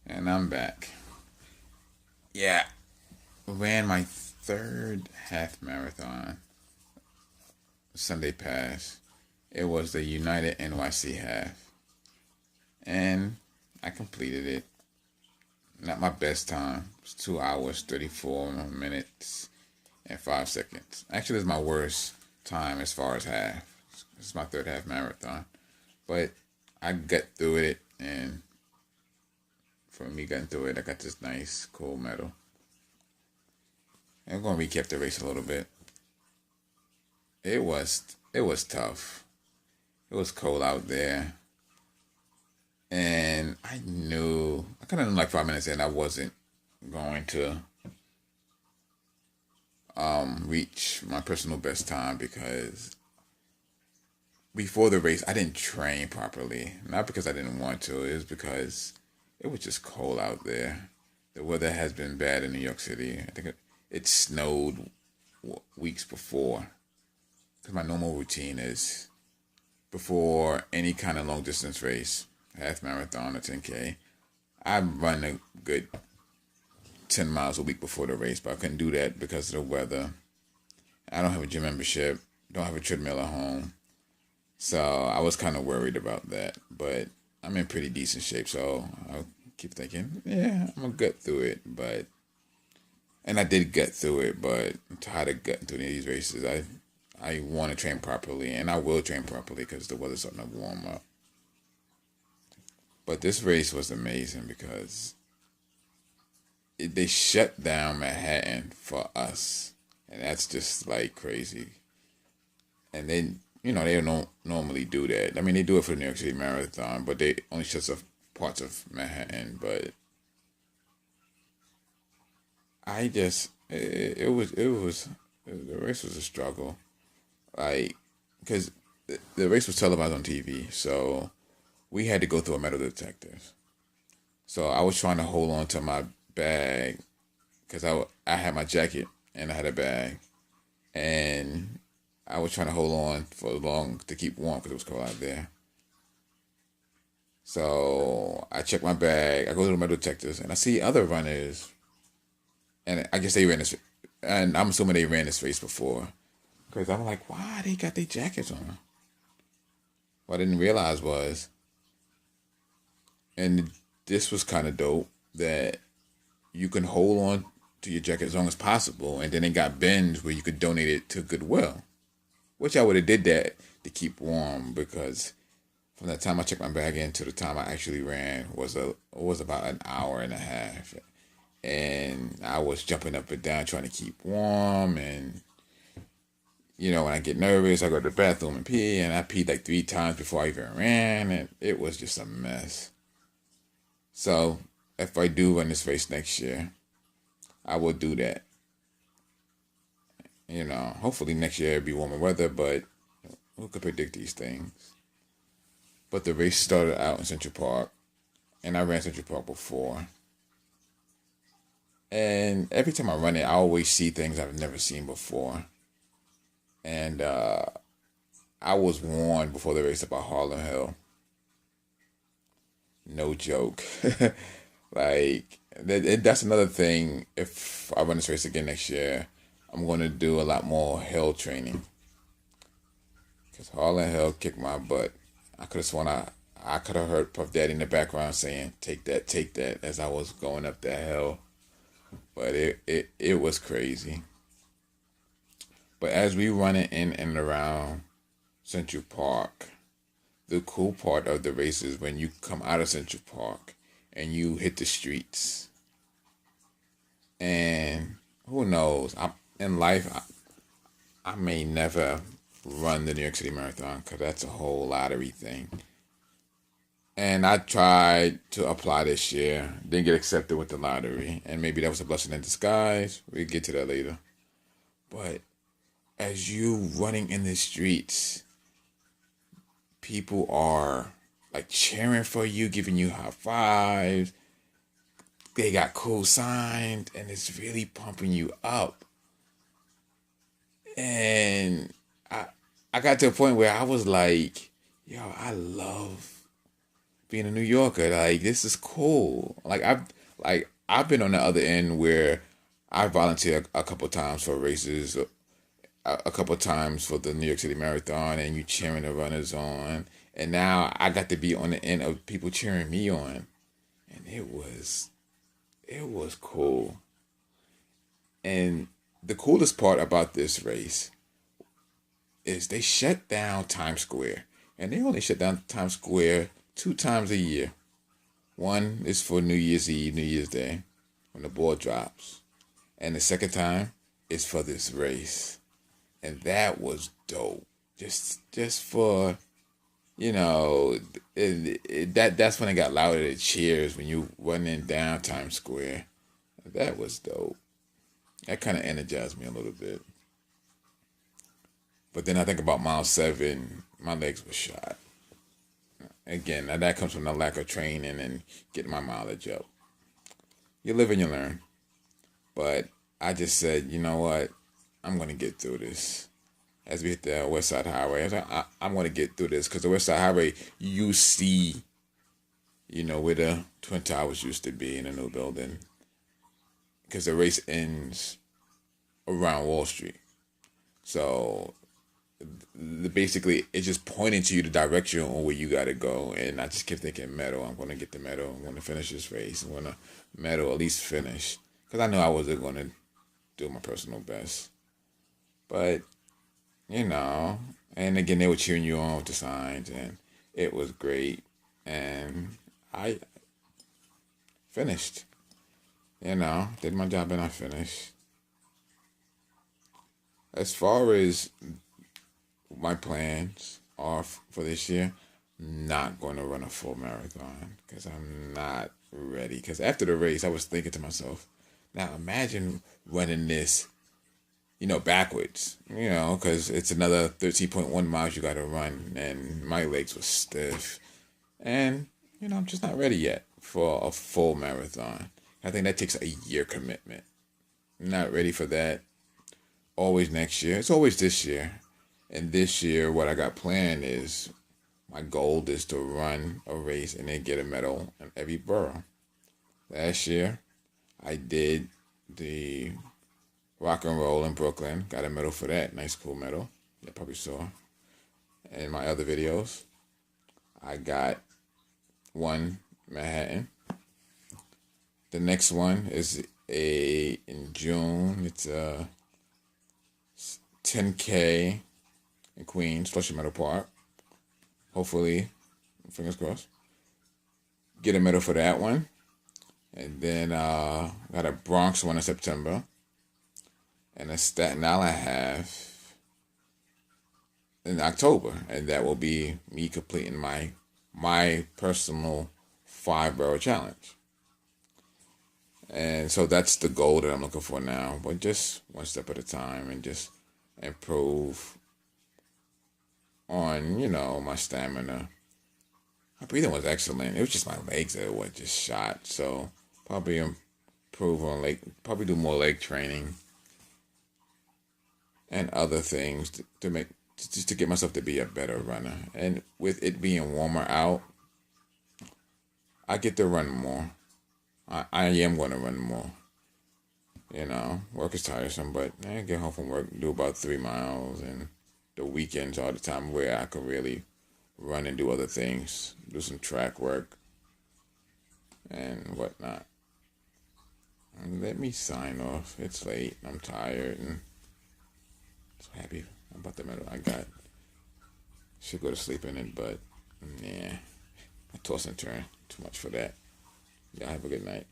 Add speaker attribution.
Speaker 1: And I'm back. Yeah, ran my third half marathon Sunday past. It was the United NYC half. And I completed it. Not my best time. It was 2 hours, 34 minutes, and 5 seconds. Actually, it's my worst time as far as half. It's my third half marathon. But I got through it, and for me getting through it, I got this nice, cool medal. I'm going to recap the race a little bit. It was tough. It was cold out there, and I kind of knew like 5 minutes in I wasn't going to reach my personal best time because before the race I didn't train properly. Not because I didn't want to, it was because it was just cold out there. The weather has been bad in New York City. I think it snowed weeks before. Because my normal routine is before any kind of long distance race, half marathon or 10K, I run a good 10 miles a week before the race, but I couldn't do that because of the weather. I don't have a gym membership, don't have a treadmill at home. So I was kind of worried about that, but I'm in pretty decent shape, so I keep thinking, yeah, I'm gonna get through it. And I did get through it, but I'm tired of getting through these races. I want to train properly, and I will train properly because the weather's starting to warm up. But this race was amazing because they shut down Manhattan for us, and that's just like crazy. And then they don't normally do that. I mean, they do it for the New York City Marathon, but they only shut off parts of Manhattan. But it was the race was a struggle, like because the race was televised on TV, so we had to go through a metal detector. So I was trying to hold on to my bag because I had my jacket and I had a bag, and I was trying to hold on for long to keep warm because it was cold out there. So I check my bag. I go to the metal detectors and I see other runners, and I guess they ran this, and I'm assuming they ran this race before because I'm like, why they got their jackets on? What I didn't realize was, and this was kind of dope, that you can hold on to your jacket as long as possible, and then it got bins where you could donate it to Goodwill, which I would have did that to keep warm because from the time I checked my bag in to the time I actually ran was about an hour and a half, and I was jumping up and down trying to keep warm, and when I get nervous I go to the bathroom and pee, and I peed like 3 times before I even ran, and it was just a mess. So if I do run this race next year, I will do that. Hopefully next year it'll be warmer weather, but who could predict these things? But the race started out in Central Park, and I ran Central Park before. And every time I run it, I always see things I've never seen before. And I was warned before the race about Harlem Hill. No joke. Like, that's another thing. If I run this race again next year, I'm going to do a lot more hill training. Because Harlan Hill kicked my butt. I could have sworn I could have heard Puff Daddy in the background saying, take that, as I was going up that hill. But it was crazy. But as we running in and around Central Park, the cool part of the race is when you come out of Central Park and you hit the streets. And who knows? In life, I may never run the New York City Marathon because that's a whole lottery thing. And I tried to apply this year, didn't get accepted with the lottery, and maybe that was a blessing in disguise. We'll get to that later. But as you running in the streets, people are like cheering for you, giving you high fives. They got cool signs, and it's really pumping you up. And I got to a point where I was like, yo, I love being a New Yorker. Like this is cool. I've been on the other end where I volunteered a couple times for races, a couple times for the New York City Marathon, and you cheering the runners on. And now I got to be on the end of people cheering me on, and it was cool. And the coolest part about this race is they shut down Times Square, and they only shut down Times Square 2 times a year. One is for New Year's Eve, New Year's Day, when the ball drops, and the second time is for this race, and that was dope. Just for that's when it got louder. The cheers when you running down Times Square. That was dope. That kind of energized me a little bit. But then I think about mile 7, my legs were shot. Again, now that comes from the lack of training and getting my mileage up. You live and you learn. But I just said, you know what? I'm going to get through this. As we hit the West Side Highway, I was like, I'm going to get through this. Because the West Side Highway, you see, where the Twin Towers used to be in the new building. Because the race ends around Wall Street. So basically it's just pointing to you the direction on where you got to go. And I just kept thinking, medal, I'm going to get the medal. I'm going to finish this race. I'm going to medal, at least finish. Because I knew I wasn't going to do my personal best. But, and again, they were cheering you on with the signs. And it was great. And I finished. Did my job and I finished. As far as my plans are for this year, not going to run a full marathon because I'm not ready. Because after the race, I was thinking to myself, now imagine running this, backwards, because it's another 13.1 miles you got to run, and my legs were stiff. And, I'm just not ready yet for a full marathon. I think that takes a year commitment. I'm not ready for that. Always next year. It's always this year. And this year, what I got planned is my goal is to run a race and then get a medal in every borough. Last year, I did the rock and roll in Brooklyn. Got a medal for that. Nice, cool medal. You probably saw in my other videos. I got one Manhattan. The next one is in June. It's a 10K in Queens, Flushing Meadow Park. Hopefully, fingers crossed, get a medal for that one. And then got a Bronx one in September. And a Staten Island half in October. And that will be me completing my personal 5-borough challenge. And so that's the goal that I'm looking for now. But just one step at a time and just improve on, my stamina. My breathing was excellent. It was just my legs that were just shot. So probably improve on probably do more leg training and other things to get myself to be a better runner. And with it being warmer out, I get to run more. I am going to run more. Work is tiresome, but I get home from work, do about 3 miles, and the weekends are the time where I can really run and do other things, do some track work and whatnot. And let me sign off. It's late. I'm tired and so happy about the medal I got. Should go to sleep in it, but yeah, I toss and turn too much for that. Y'all have a good night.